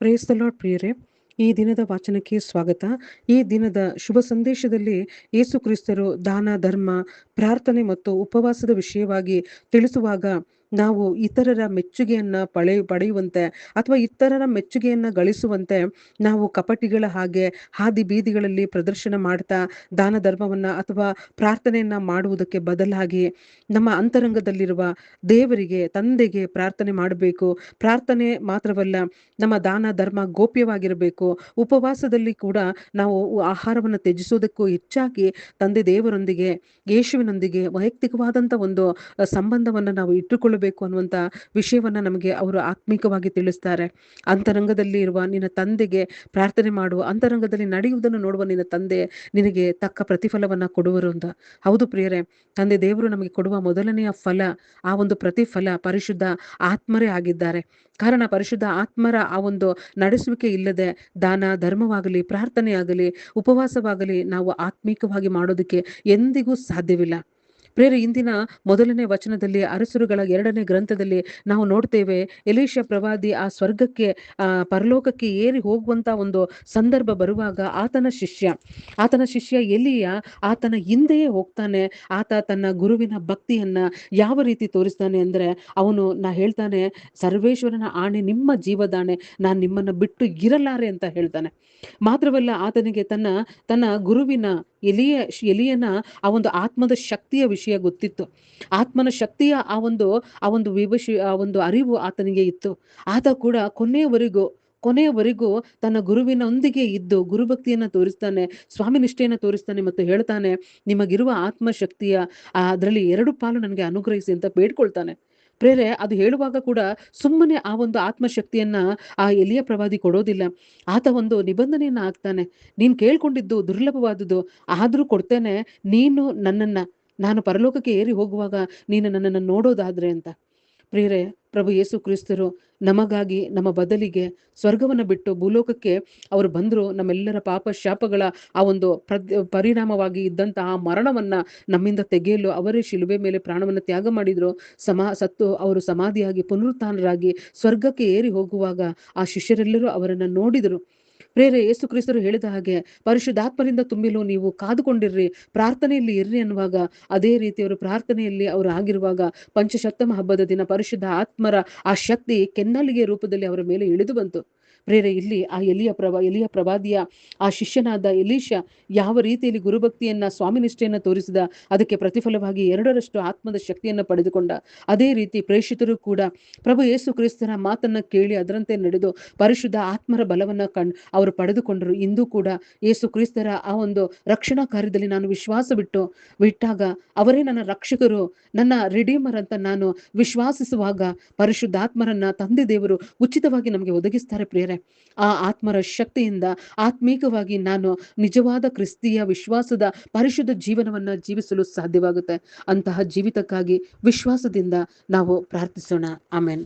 Praise the lord ಪ್ರಿಯರೇ, ಈ ದಿನದ ವಾಚನಕ್ಕೆ ಸ್ವಾಗತ. ಈ ದಿನದ ಶುಭ ಸಂದೇಶದಲ್ಲಿ ಯೇಸು ಕ್ರಿಸ್ತರು ದಾನ, ಧರ್ಮ, ಪ್ರಾರ್ಥನೆ ಮತ್ತು ಉಪವಾಸದ ವಿಷಯವಾಗಿ ತಿಳಿಸುವಾಗ ನಾವು ಇತರರ ಮೆಚ್ಚುಗೆಯನ್ನ ಪಡೆಯುವಂತೆ ಅಥವಾ ಇತರರ ಮೆಚ್ಚುಗೆಯನ್ನ ಗಳಿಸುವಂತೆ ನಾವು ಕಪಟಿಗಳ ಹಾಗೆ ಹಾದಿ ಬೀದಿಗಳಲ್ಲಿ ಪ್ರದರ್ಶನ ಮಾಡ್ತಾ ದಾನ ಧರ್ಮವನ್ನ ಅಥವಾ ಪ್ರಾರ್ಥನೆಯನ್ನ ಮಾಡುವುದಕ್ಕೆ ಬದಲಾಗಿ ನಮ್ಮ ಅಂತರಂಗದಲ್ಲಿರುವ ದೇವರಿಗೆ, ತಂದೆಗೆ ಪ್ರಾರ್ಥನೆ ಮಾಡಬೇಕು. ಪ್ರಾರ್ಥನೆ ಮಾತ್ರವಲ್ಲ, ನಮ್ಮ ದಾನ ಧರ್ಮ ಗೋಪ್ಯವಾಗಿರಬೇಕು. ಉಪವಾಸದಲ್ಲಿ ಕೂಡ ನಾವು ಆಹಾರವನ್ನು ತ್ಯಜಿಸೋದಕ್ಕೂ ಹೆಚ್ಚಾಗಿ ತಂದೆ ದೇವರೊಂದಿಗೆ, ಯೇಸುವಿನೊಂದಿಗೆ ವೈಯಕ್ತಿಕವಾದಂಥ ಒಂದು ಸಂಬಂಧವನ್ನು ನಾವು ಇಟ್ಟುಕೊಳ್ಳಬೇಕು ಅನ್ನುವಂಥ ವಿಷಯವನ್ನ ನಮಗೆ ಅವರು ಆತ್ಮಿಕವಾಗಿ ತಿಳಿಸ್ತಾರೆ. ಅಂತರಂಗದಲ್ಲಿ ಇರುವ ನಿನ್ನ ತಂದೆಗೆ ಪ್ರಾರ್ಥನೆ ಮಾಡು, ಅಂತರಂಗದಲ್ಲಿ ನಡೆಯುವುದನ್ನು ನೋಡುವ ನಿನ್ನ ತಂದೆ ನಿನಗೆ ತಕ್ಕ ಪ್ರತಿಫಲವನ್ನ ಕೊಡುವರು ಅಂತ. ಹೌದು ಪ್ರಿಯರೇ, ತಂದೆ ದೇವರು ನಮಗೆ ಕೊಡುವ ಮೊದಲನೆಯ ಫಲ, ಆ ಒಂದು ಪ್ರತಿಫಲ ಪರಿಶುದ್ಧ ಆತ್ಮರೇ ಆಗಿದ್ದಾರೆ. ಕಾರಣ ಪರಿಶುದ್ಧ ಆತ್ಮರ ಆ ಒಂದು ನಡೆಸುವಿಕೆ ಇಲ್ಲದೆ ದಾನ ಧರ್ಮವಾಗಲಿ, ಪ್ರಾರ್ಥನೆಯಾಗಲಿ, ಉಪವಾಸವಾಗಲಿ ನಾವು ಆತ್ಮೀಕವಾಗಿ ಮಾಡೋದಕ್ಕೆ ಎಂದಿಗೂ ಸಾಧ್ಯವಿಲ್ಲ. ಪ್ರೇರೆ, ಇಂದಿನ ಮೊದಲನೇ ವಚನದಲ್ಲಿ ಅರಸರುಗಳ 2ನೇ ಗ್ರಂಥದಲ್ಲಿ ನಾವು ನೋಡ್ತೇವೆ, ಎಲೀಷ ಪ್ರವಾದಿ ಆ ಸ್ವರ್ಗಕ್ಕೆ ಪರಲೋಕಕ್ಕೆ ಏರಿ ಹೋಗುವಂತ ಒಂದು ಸಂದರ್ಭ ಬರುವಾಗ ಆತನ ಶಿಷ್ಯ ಎಲಿಯ ಆತನ ಹಿಂದೆಯೇ ಹೋಗ್ತಾನೆ. ಆತ ತನ್ನ ಗುರುವಿನ ಭಕ್ತಿಯನ್ನ ಯಾವ ರೀತಿ ತೋರಿಸ್ತಾನೆ ಅಂದ್ರೆ, ಅವನು ಹೇಳ್ತಾನೆ, ಸರ್ವೇಶ್ವರನ ಆಣೆ, ನಿಮ್ಮ ಜೀವದಾಣೆ, ನಾನು ನಿಮ್ಮನ್ನ ಬಿಟ್ಟು ಇರಲಾರೆ ಅಂತ ಹೇಳ್ತಾನೆ. ಮಾತ್ರವಲ್ಲ, ಆತನಿಗೆ ತನ್ನ ಗುರುವಿನ ಎಲಿಯನ ಆ ಒಂದು ಆತ್ಮದ ಶಕ್ತಿಯ ವಿಷಯ ಗೊತ್ತಿತ್ತು. ಆತ್ಮನ ಶಕ್ತಿಯ ಆ ಒಂದು ಅರಿವು ಆತನಿಗೆ ಇತ್ತು. ಆತ ಕೂಡ ಕೊನೆಯವರೆಗೂ ತನ್ನ ಗುರುವಿನೊಂದಿಗೆ ಇದ್ದು ಗುರುಭಕ್ತಿಯನ್ನ ತೋರಿಸ್ತಾನೆ, ಸ್ವಾಮಿ ನಿಷ್ಠೆಯನ್ನ ತೋರಿಸ್ತಾನೆ ಮತ್ತು ಹೇಳ್ತಾನೆ, ನಿಮಗಿರುವ ಆತ್ಮಶಕ್ತಿಯ ಅದರಲ್ಲಿ 2 ಪಾಲು ನನಗೆ ಅನುಗ್ರಹಿಸಿ ಅಂತ ಬೇಡ್ಕೊಳ್ತಾನೆ. ಪ್ರೇರೆ, ಅದು ಹೇಳುವಾಗ ಕೂಡ ಸುಮ್ಮನೆ ಆ ಒಂದು ಆತ್ಮಶಕ್ತಿಯನ್ನ ಆ ಎಲಿಯ ಪ್ರವಾದಿ ಕೊಡೋದಿಲ್ಲ. ಆತ ಒಂದು ನಿಬಂಧನೆಯನ್ನ ಹಾಕ್ತಾನೆ, ನೀನು ಕೇಳ್ಕೊಂಡಿದ್ದು ದುರ್ಲಭವಾದುದು, ಆದ್ರೂ ಕೊಡ್ತೇನೆ, ನಾನು ಪರಲೋಕಕ್ಕೆ ಏರಿ ಹೋಗುವಾಗ ನೀನು ನನ್ನನ್ನು ನೋಡೋದಾದ್ರೆ ಅಂತ. ಪ್ರಿಯರೇ, ಪ್ರಭು ಯೇಸು ಕ್ರಿಸ್ತರು ನಮಗಾಗಿ, ನಮ್ಮ ಬದಲಿಗೆ ಸ್ವರ್ಗವನ್ನು ಬಿಟ್ಟು ಭೂಲೋಕಕ್ಕೆ ಅವರು ಬಂದರು. ನಮ್ಮೆಲ್ಲರ ಪಾಪ ಶಾಪಗಳ ಆ ಒಂದು ಪರಿಣಾಮವಾಗಿ ಇದ್ದಂತಹ ಮರಣವನ್ನ ನಮ್ಮಿಂದ ತೆಗೆಯಲು ಅವರೇ ಶಿಲುಬೆ ಮೇಲೆ ಪ್ರಾಣವನ್ನು ತ್ಯಾಗ ಮಾಡಿದ್ರು. ಸತ್ತು ಅವರು ಸಮಾಧಿಯಾಗಿ ಪುನರುತ್ಥಾನರಾಗಿ ಸ್ವರ್ಗಕ್ಕೆ ಏರಿ ಹೋಗುವಾಗ ಆ ಶಿಷ್ಯರೆಲ್ಲರೂ ಅವರನ್ನು ನೋಡಿದರು. ಪ್ರೇರೆ, ಯೇಸು ಕ್ರಿಸ್ತರು ಹೇಳಿದ ಹಾಗೆ ಪರಿಶುದ್ಧಾತ್ಮರಿಂದ ತುಂಬಿಲು ನೀವು ಕಾದುಕೊಂಡಿರ್ರಿ, ಪ್ರಾರ್ಥನೆಯಲ್ಲಿ ಇರ್ರಿ ಅನ್ನುವಾಗ ಅದೇ ರೀತಿ ಅವರು ಪ್ರಾರ್ಥನೆಯಲ್ಲಿ ಅವರು ಆಗಿರುವಾಗ ಪಂಚಸಪ್ತಮ ಹಬ್ಬದ ದಿನ ಪರಿಶುದ್ಧ ಆತ್ಮರ ಆ ಶಕ್ತಿ ಕೆನ್ನಲಿಗೆ ರೂಪದಲ್ಲಿ ಅವರ ಮೇಲೆ ಇಳಿದು ಬಂತು. ಪ್ರೇರೆ, ಇಲ್ಲಿ ಆ ಎಲಿಯ ಪ್ರವಾದಿಯ ಆ ಶಿಷ್ಯನಾದ ಎಲೀಷ ಯಾವ ರೀತಿಯಲ್ಲಿ ಗುರುಭಕ್ತಿಯನ್ನ, ಸ್ವಾಮಿನಿಷ್ಠೆಯನ್ನ ತೋರಿಸಿದ, ಅದಕ್ಕೆ ಪ್ರತಿಫಲವಾಗಿ 2ರಷ್ಟು ಆತ್ಮದ ಶಕ್ತಿಯನ್ನ ಪಡೆದುಕೊಂಡ. ಅದೇ ರೀತಿ ಪ್ರೇಷಿತರು ಕೂಡ ಪ್ರಭು ಯೇಸು ಕ್ರಿಸ್ತರ ಮಾತನ್ನ ಕೇಳಿ ಅದರಂತೆ ನಡೆದು ಪರಿಶುದ್ಧ ಆತ್ಮರ ಬಲವನ್ನ ಅವರು ಪಡೆದುಕೊಂಡರು. ಇಂದು ಕೂಡ ಯೇಸು ಕ್ರಿಸ್ತರ ಆ ಒಂದು ರಕ್ಷಣಾ ಕಾರ್ಯದಲ್ಲಿ ನಾನು ವಿಶ್ವಾಸ ಬಿಟ್ಟಾಗ ಅವರೇ ನನ್ನ ರಕ್ಷಕರು, ನನ್ನ ರಿಡೀಮರ್ ಅಂತ ನಾನು ವಿಶ್ವಾಸಿಸುವಾಗ ಪರಿಶುದ್ಧಾತ್ಮರನ್ನ ತಂದೆ ದೇವರು ಉಚಿತವಾಗಿ ನಮಗೆ ಒದಗಿಸ್ತಾರೆ. ಪ್ರಿಯರೇ, ಆ ಆತ್ಮರ ಶಕ್ತಿಯಿಂದ ಆತ್ಮೀಕವಾಗಿ ನಾನು ನಿಜವಾದ ಕ್ರಿಸ್ತಿಯ ವಿಶ್ವಾಸದ ಪರಿಶುದ್ಧ ಜೀವನವನ್ನ ಜೀವಿಸಲು ಸಾಧ್ಯವಾಗುತ್ತೆ. ಅಂತಹ ಜೀವಿತಕ್ಕಾಗಿ ವಿಶ್ವಾಸದಿಂದ ನಾವು ಪ್ರಾರ್ಥಿಸೋಣ. ಆಮೆನ್.